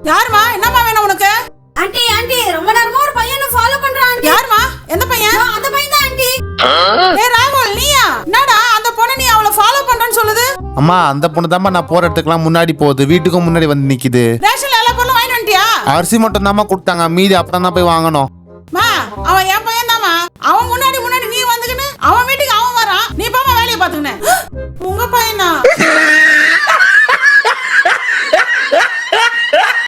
யாருமா? என்னம்மா வேணும் உனக்கு? ஆண்டி ஆண்டி ரொம்ப நேரமா ஒரு பையனை ஃபாலோ பண்றான். யாருமா? எந்த பையன்? அந்த பையன் தான் ஆண்டி. ஏய் ராகுல், நீயா? என்னடா அந்த பொண்ணு நீ அவளை ஃபாலோ பண்றேன்னு சொல்லுது? அம்மா அந்த பொண்ணு தாம்மா நான் போற இடத்துக்குலாம் முன்னாடி போகுது, வீட்டுக்கும் முன்னாடி வந்து நிக்குது. ரேஷன்ல எல்லா பொருளும் வாங்கிட்டு வந்துட்டியா? அரிசி மட்டும் தாம்மா கொடுத்தாங்க, மீதி அப்புறம் தான் போய் வாங்கணும். மா, அவன் என் பையன் தாமா. அவன் முன்னாடி நீ வந்துக்கின்னு அவன் வீட்டுக்கு அவன் வரான், நீ பாமா வேலையை பாத்துக்கின. உங்க பையனா?